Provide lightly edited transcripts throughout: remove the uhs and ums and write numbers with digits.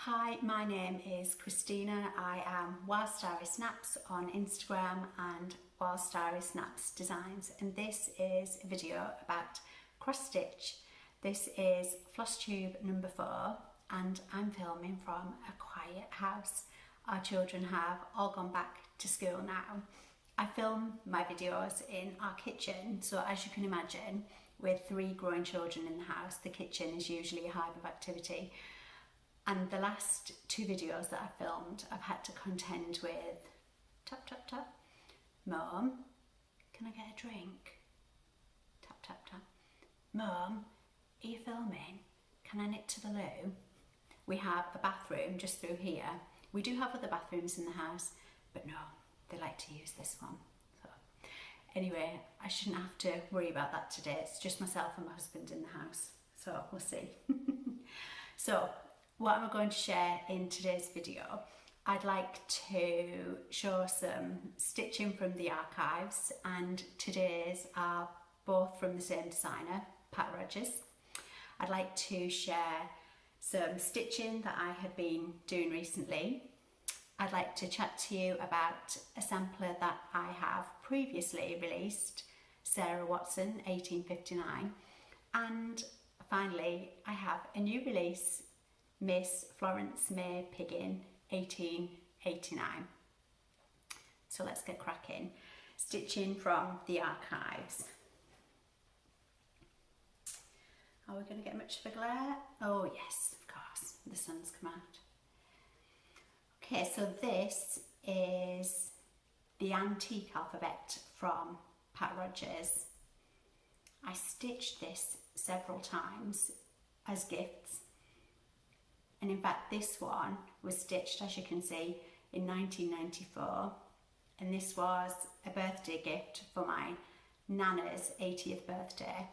Hi, my name is Christina. I am WildStarrySnaps on Instagram and WildStarrySnaps Designs, and this is a video about cross stitch. This is FlossTube number 4 and I'm filming from a quiet house. Our children have all gone back to school now. I film my videos in our kitchen, so as you can imagine, with 3 growing children in the house, the kitchen is usually a hive of activity. And the last 2 videos that I filmed, I've had to contend with tap, tap, tap. Mum, can I get a drink? Tap, tap, tap. Mum, are you filming? Can I nip to the loo? We have a bathroom just through here. We do have other bathrooms in the house, but no, they like to use this one. So anyway, I shouldn't have to worry about that today. It's just myself and my husband in the house. So we'll see. So what am I going to share in today's video? I'd like to show some stitching from the archives, and today's are both from the same designer, Pat Rogers. I'd like to share some stitching that I have been doing recently. I'd like to chat to you about a sampler that I have previously released, Thirza Hudson 1859, and finally I have a new release, Miss Florence May Piggin 1889. So let's get cracking. Stitching from the archives. Are we going to get much of a glare? Oh yes, of course, the sun's come out. Okay, so this is the antique alphabet from Pat Rogers. I stitched this several times as gifts. And in fact, this one was stitched, as you can see, in 1994. And this was a birthday gift for my Nana's 80th birthday.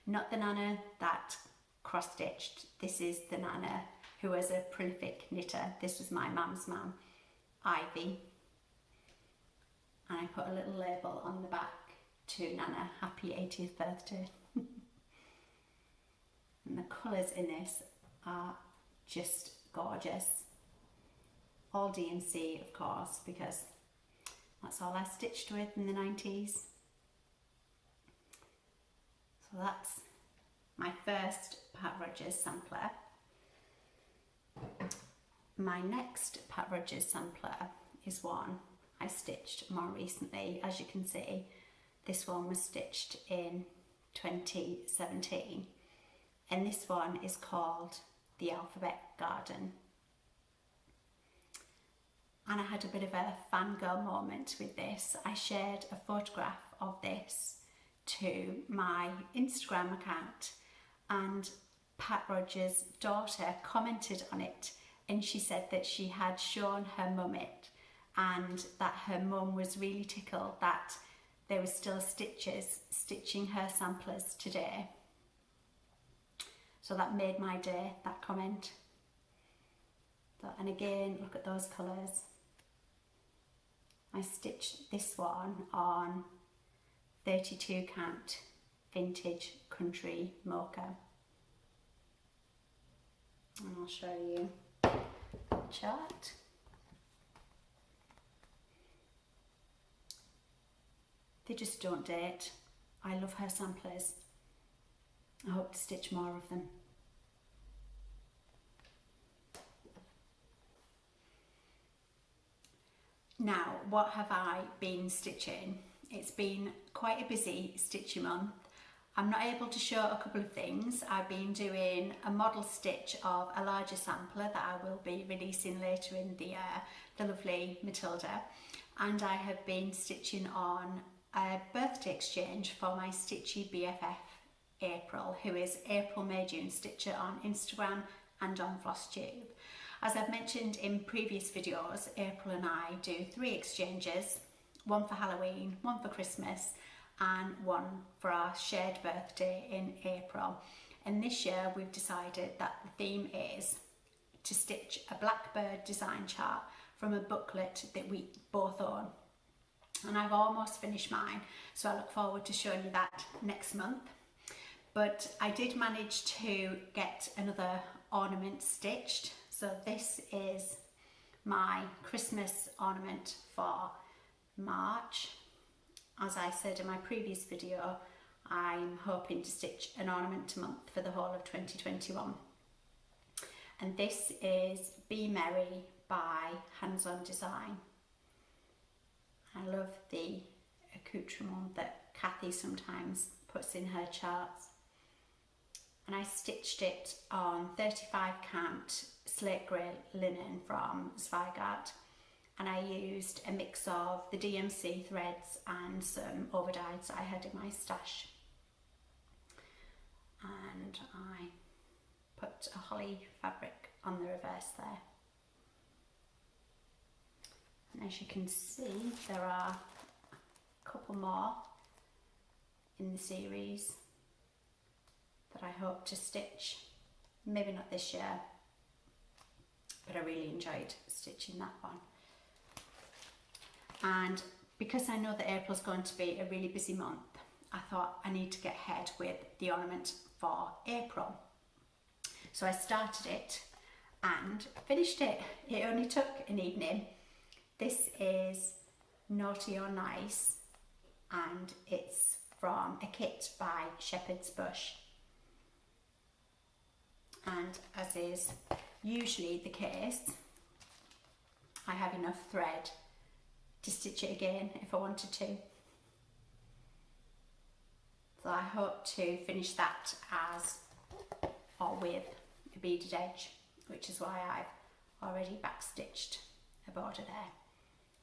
Not the Nana that cross-stitched. This is the Nana who was a prolific knitter. This was my mum's mum, Ivy. And I put a little label on the back to Nana, happy 80th birthday. And the colours in this are just gorgeous. All DMC, of course, because that's all I stitched with in the 90s. So that's my first Pat Rogers sampler. My next Pat Rogers sampler is one I stitched more recently. As you can see, this one was stitched in 2017, and this one is called The Alphabet Garden. And I had a bit of a fangirl moment with this. I shared a photograph of this to my Instagram account, and Pat Rogers' daughter commented on it, and she said that she had shown her mum it and that her mum was really tickled that there were still stitches stitching her samplers today. So that made my day, that comment. So, and again, look at those colours. I stitched this one on 32 count vintage country mocha. And I'll show you the chart. They just don't date. I love her samplers. I hope to stitch more of them. Now, what have I been stitching? It's been quite a busy stitchy month. I'm not able to show a couple of things. I've been doing a model stitch of a larger sampler that I will be releasing later in the year, the lovely Matilda. And I have been stitching on a birthday exchange for my stitchy BFF April, who is April May June Stitcher on Instagram and on FlossTube. As I've mentioned in previous videos, April and I do 3 exchanges, one for Halloween, one for Christmas, and one for our shared birthday in April. And this year we've decided that the theme is to stitch a Blackbird design chart from a booklet that we both own. And I've almost finished mine, so I look forward to showing you that next month. But I did manage to get another ornament stitched. So this is my Christmas ornament for March. As I said in my previous video, I'm hoping to stitch an ornament a month for the whole of 2021. And this is Be Merry by Hands On Design. I love the accoutrement that Kathy sometimes puts in her charts. And I stitched it on 35 count slate grey linen from Zweigart, and I used a mix of the DMC threads and some overdyes I had in my stash. And I put a holly fabric on the reverse there. And as you can see, there are a couple more in the series that I hope to stitch. Maybe not this year, but I really enjoyed stitching that one. And because I know that April's going to be a really busy month, I thought I need to get ahead with the ornament for April. So I started it and finished it. It only took an evening. This is Naughty or Nice, and it's from a kit by Shepherd's Bush. And as is usually the case, I have enough thread to stitch it again if I wanted to. So I hope to finish that as or with a beaded edge, which is why I've already backstitched a border there.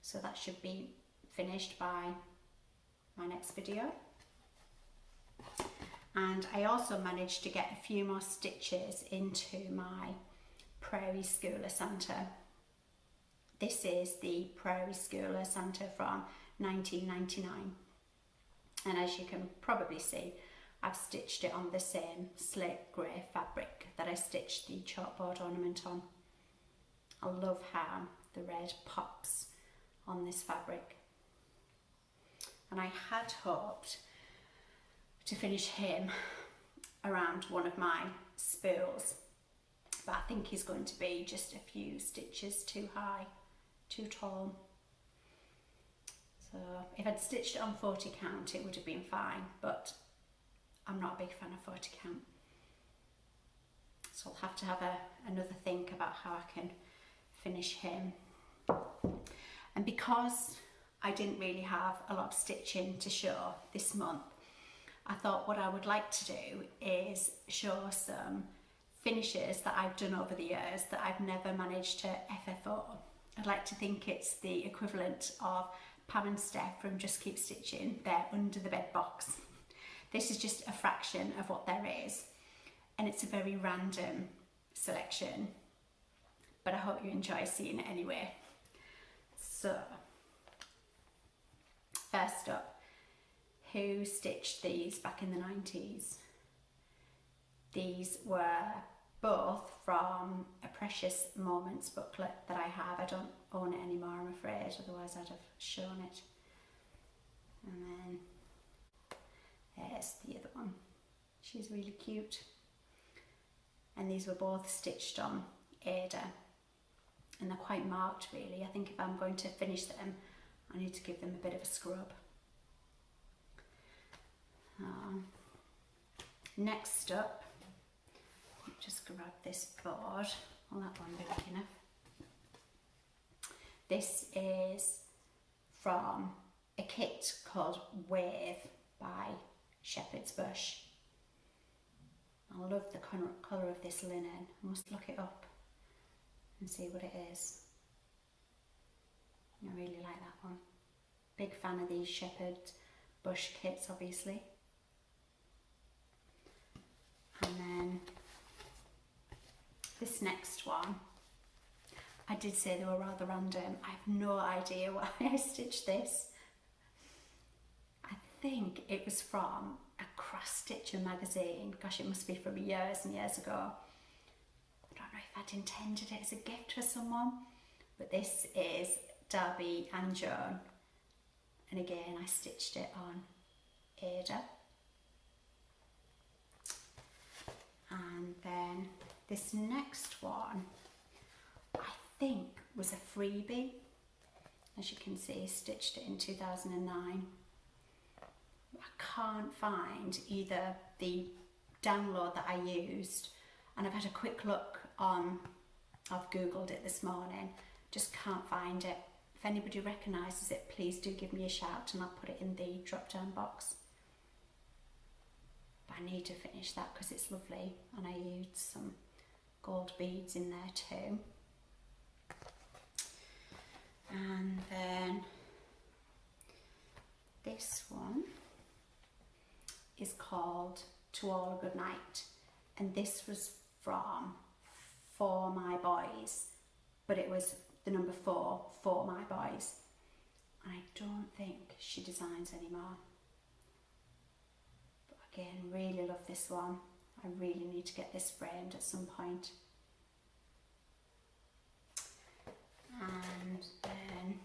So that should be finished by my next video. And I also managed to get a few more stitches into my Prairie Schooler Santa. This is the Prairie Schooler Santa from 1999. And as you can probably see, I've stitched it on the same slate grey fabric that I stitched the chalkboard ornament on. I love how the red pops on this fabric. And I had hoped to finish him around one of my spools, but I think he's going to be just a few stitches too high, too tall. So if I'd stitched it on 40 count it would have been fine, but I'm not a big fan of 40 count. So I'll have to have another think about how I can finish him. And because I didn't really have a lot of stitching to show this month, I thought what I would like to do is show some finishes that I've done over the years that I've never managed to FFO. I'd like to think it's the equivalent of Pam and Steph from Just Keep Stitching. They're under the bed box. This is just a fraction of what there is, and it's a very random selection, but I hope you enjoy seeing it anyway. So, first up, who stitched these back in the 90s? These were both from a Precious Moments booklet that I have. I don't own it anymore, I'm afraid, otherwise I'd have shown it. And then there's the other one. She's really cute. And these were both stitched on Ada, and they're quite marked really. I think if I'm going to finish them, I need to give them a bit of a scrub. Next up, just grab this board. Will that one be big enough? This is from a kit called Wave by Shepherd's Bush. I love the colour of this linen. I must look it up and see what it is. I really like that one. Big fan of these Shepherd's Bush kits, obviously. And then this next one, I did say they were rather random. I have no idea why I stitched this. I think it was from a cross stitcher magazine. Gosh, it must be from years and years ago. I don't know if I'd intended it as a gift for someone, but this is Darby and Joan. And again, I stitched it on Ada. And then This next one, I think, was a freebie. As you can see, stitched it in 2009. I can't find either the download that I used, and I've had a quick look on, I've googled it this morning, just can't find it. If anybody recognises it, please do give me a shout and I'll put it in the drop down box. But I need to finish that because it's lovely, and I used some gold beads in there too. And then this one is called To All a Good Night, and this was from For My Boys, but it was the number 4 for my boys. I don't think she designs anymore, but again, really love this one. I really need to get this framed at some point. And then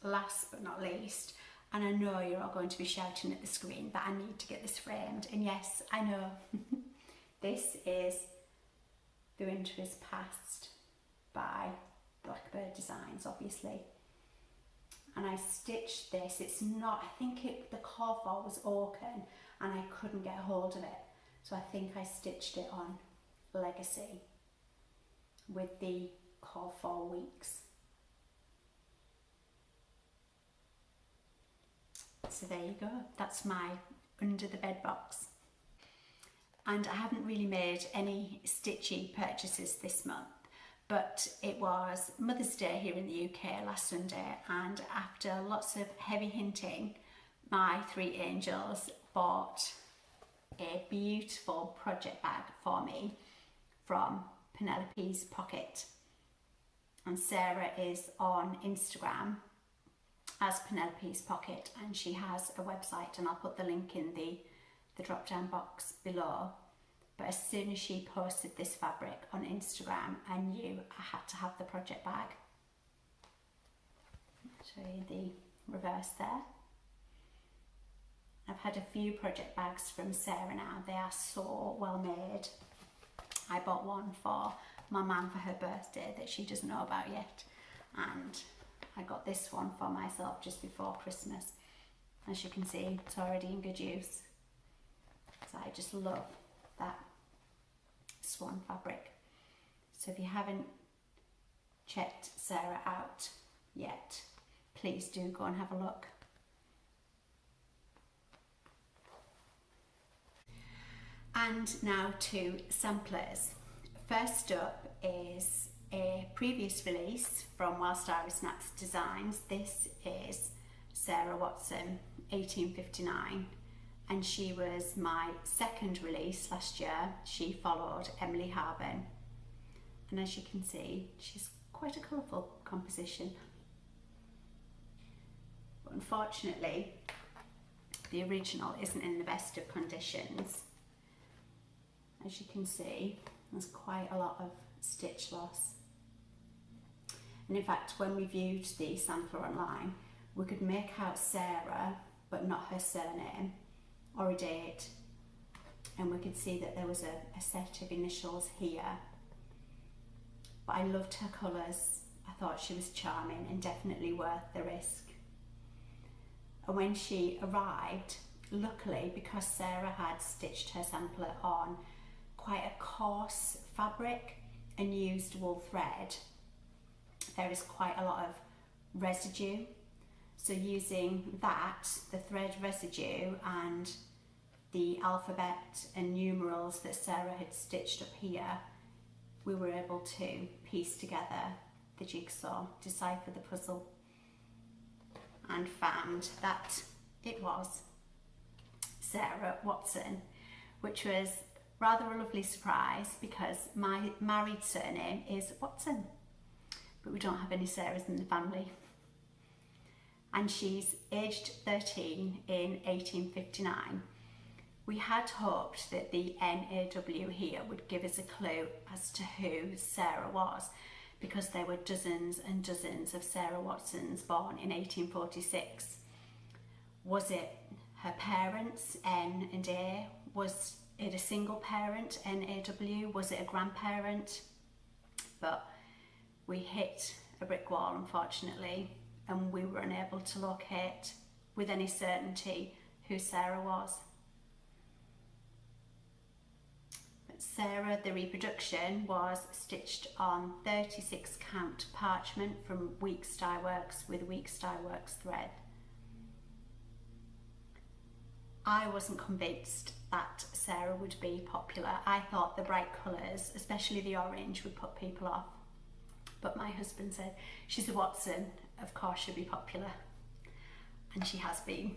last but not least, and I know you're all going to be shouting at the screen that I need to get this framed, and yes, I know. This is The Winter Is Past by Blackbird Designs, obviously. And I stitched this, it's not, I think the core was oaken and I couldn't get hold of it. So I think I stitched it on Legacy with the core 4 weeks. So there you go, that's my under the bed box. And I haven't really made any stitchy purchases this month, but it was Mother's Day here in the UK last Sunday, and after lots of heavy hinting, my 3 angels bought a beautiful project bag for me from Penelope's Pocket. And Sarah is on Instagram as Penelope's Pocket, and she has a website, and I'll put the link in the drop down box below. But as soon as she posted this fabric on Instagram, I knew I had to have the project bag. I'll show you the reverse there. I've had a few project bags from Sarah now. They are so well made. I bought one for my mum for her birthday that she doesn't know about yet, and I got this one for myself just before Christmas. As you can see, it's already in good use. So I just love that swan fabric. So if you haven't checked Sarah out yet, please do go and have a look. And now to samplers. First up is a previous release from Whilst Iris Snaps Designs. This is Sarah Watson, 1859, and she was my second release last year. She followed Emily Harben, and as you can see, she's quite a colourful composition. But unfortunately, the original isn't in the best of conditions. As you can see, there's quite a lot of stitch loss. And in fact, when we viewed the sampler online, we could make out Sarah, but not her surname or a date. And we could see that there was a set of initials here. But I loved her colours. I thought she was charming and definitely worth the risk. And when she arrived, luckily, because Sarah had stitched her sampler on quite a coarse fabric and used wool thread, there is quite a lot of residue. So using that, the thread residue and the alphabet and numerals that Sarah had stitched up here, we were able to piece together the jigsaw, decipher the puzzle, and found that it was Sarah Watson, which was rather a lovely surprise because my married surname is Watson, but we don't have any Sarahs in the family. And she's aged 13 in 1859. We had hoped that the NAW here would give us a clue as to who Sarah was, because there were dozens and dozens of Sarah Watsons born in 1846. Was it her parents, N and A? Was it a single parent, NAW? Was it a grandparent? But we hit a brick wall, unfortunately, and we were unable to locate with any certainty who Sarah was. But Sarah, the reproduction, was stitched on 36 count parchment from Weeks Dye Works with Weeks Dye Works thread. I wasn't convinced that Sarah would be popular. I thought the bright colours, especially the orange, would put people off. But my husband said, she's a Watson, of course she'll be popular. And she has been.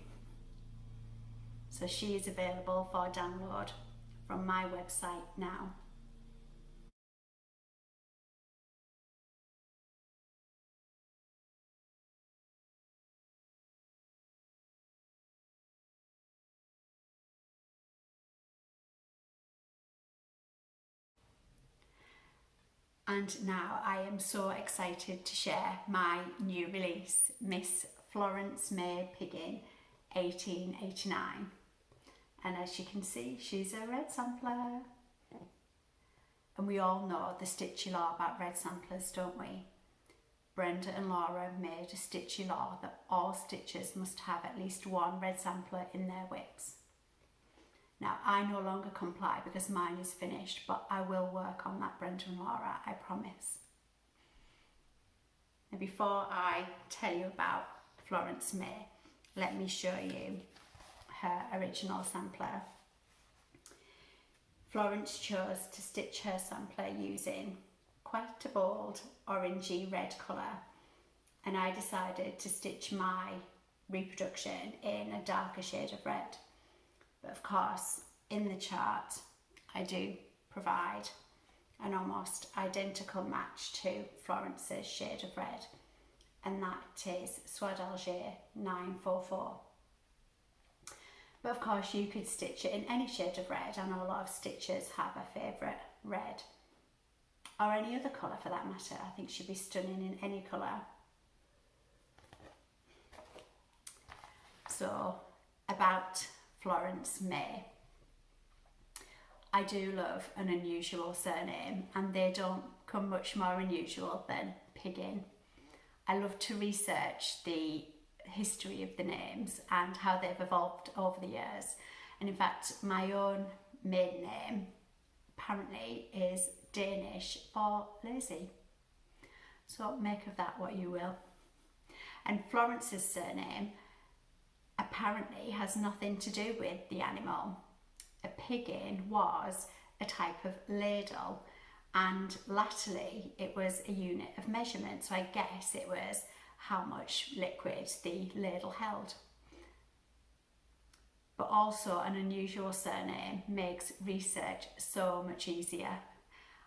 So she is available for download from my website now. And now I am so excited to share my new release, Miss Florence May Piggin 1889. And as you can see, she's a red sampler. And we all know the stitchy law about red samplers, don't we? Brenda and Laura made a stitchy law that all stitches must have at least one red sampler in their whips. Now, I no longer comply because mine is finished, but I will work on that, Brenda and Laura, I promise. And before I tell you about Florence May, let me show you her original sampler. Florence chose to stitch her sampler using quite a bold orangey red colour, and I decided to stitch my reproduction in a darker shade of red. But of course, in the chart, I do provide an almost identical match to Florence's shade of red, and that is Soie d'Alger 944. But of course, you could stitch it in any shade of red. I know a lot of stitchers have a favourite red, or any other colour for that matter. I think she'd be stunning in any colour. So, about Florence May. I do love an unusual surname, and they don't come much more unusual than Piggin. I love to research the history of the names and how they've evolved over the years. And in fact, my own maiden name apparently is Danish for lazy. So make of that what you will. And Florence's surname apparently has nothing to do with the animal. A piggin was a type of ladle, and latterly it was a unit of measurement, so I guess it was how much liquid the ladle held. But also, an unusual surname makes research so much easier.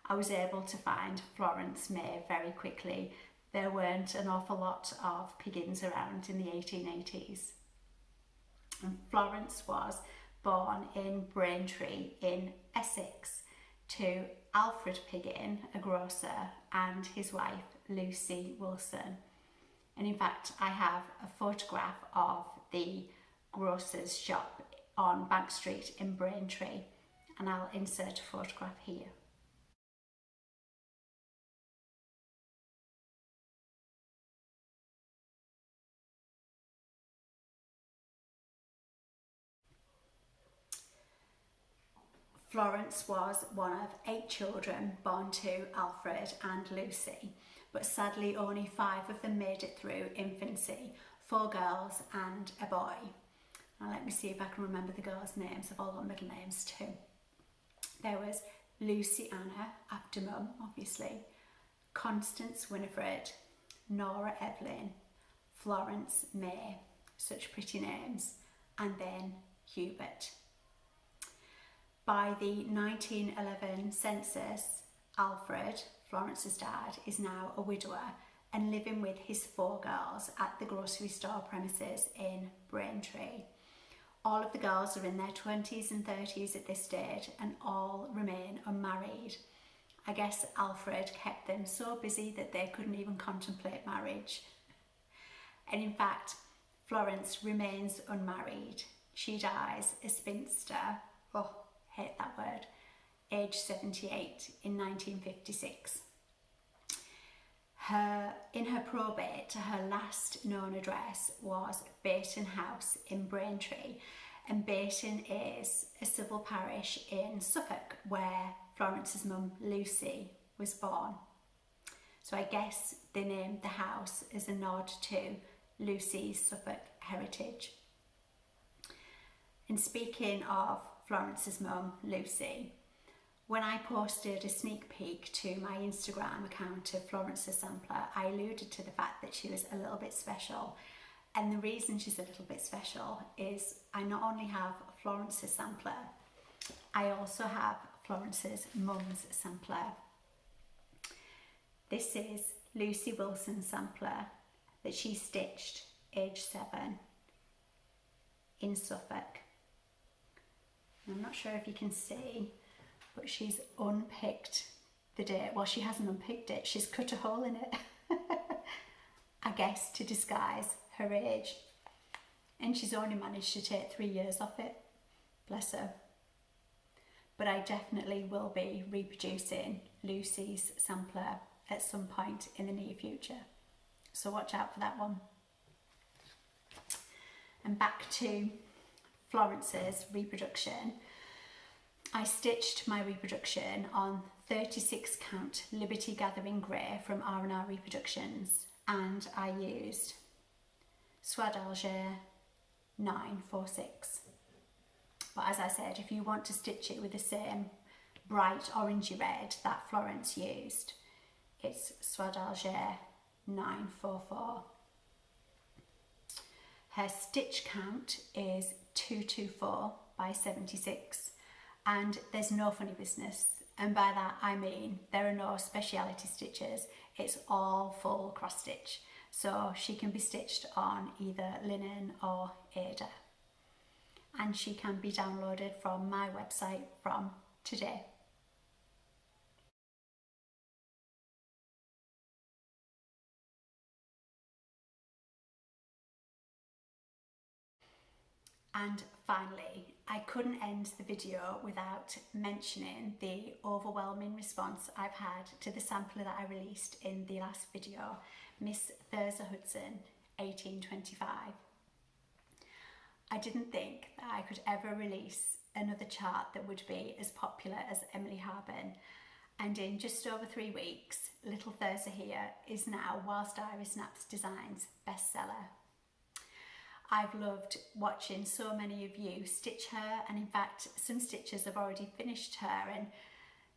I was able to find Florence May very quickly. There weren't an awful lot of Piggins around in the 1880s. And Florence was born in Braintree in Essex to Alfred Piggin, a grocer, and his wife Lucy Wilson. And in fact, I have a photograph of the grocer's shop on Bank Street in Braintree, and I'll insert a photograph here. Florence was one of 8 children born to Alfred and Lucy, but sadly only 5 of them made it through infancy, 4 girls and a boy. Now let me see if I can remember the girls' names. I've all got middle names too. There was Lucy Anna, after Mum, obviously, Constance Winifred, Nora Evelyn, Florence May, such pretty names, and then Hubert. By the 1911 census, Alfred, Florence's dad, is now a widower and living with his 4 girls at the grocery store premises in Braintree. All of the girls are in their 20s and 30s at this stage, and all remain unmarried. I guess Alfred kept them so busy that they couldn't even contemplate marriage. And in fact, Florence remains unmarried. She dies a spinster. Oh, hate that word, age 78 in 1956. In her probate, her last known address was Bayton House in Braintree, and Bayton is a civil parish in Suffolk where Florence's mum Lucy was born. So I guess they named the house as a nod to Lucy's Suffolk heritage. And speaking of Florence's mum Lucy, when I posted a sneak peek to my Instagram account of Florence's sampler, I alluded to the fact that she was a little bit special. And the reason she's a little bit special is I not only have Florence's sampler, I also have Florence's mum's sampler. This is Lucy Wilson's sampler that she stitched age 7 in Suffolk. I'm not sure if you can see, but she's unpicked the date. Well, she hasn't unpicked it, she's cut a hole in it. I guess to disguise her age. And she's only managed to take 3 years off it. Bless her. But I definitely will be reproducing Lucy's sampler at some point in the near future. So watch out for that one. And back to Florence's reproduction. I stitched my reproduction on 36 count Liberty Gathering Grey from R&R Reproductions, and I used Soie d'Alger 946. But as I said, if you want to stitch it with the same bright orangey red that Florence used, it's Soie d'Alger 944. Her stitch count is 224 by 76, and there's no funny business, and by that I mean there are no speciality stitches, it's all full cross stitch, so she can be stitched on either linen or Aida, and she can be downloaded from my website from today. And finally, I couldn't end the video without mentioning the overwhelming response I've had to the sampler that I released in the last video, Miss Thirza Hudson 1825. I didn't think that I could ever release another chart that would be as popular as Emily Harbin, and in just over 3 weeks, Little Thirza here is now Whilst Iris Snaps Designs bestseller. I've loved watching so many of you stitch her, and in fact some stitchers have already finished her and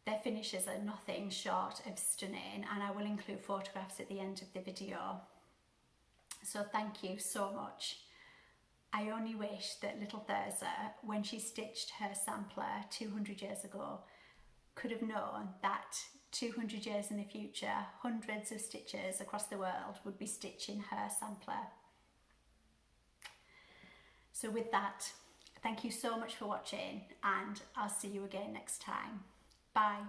their finishes are nothing short of stunning, and I will include photographs at the end of the video. So thank you so much. I only wish that Little Thirza, when she stitched her sampler 200 years ago, could have known that 200 years in the future, hundreds of stitchers across the world would be stitching her sampler. So with that, thank you so much for watching, and I'll see you again next time. Bye.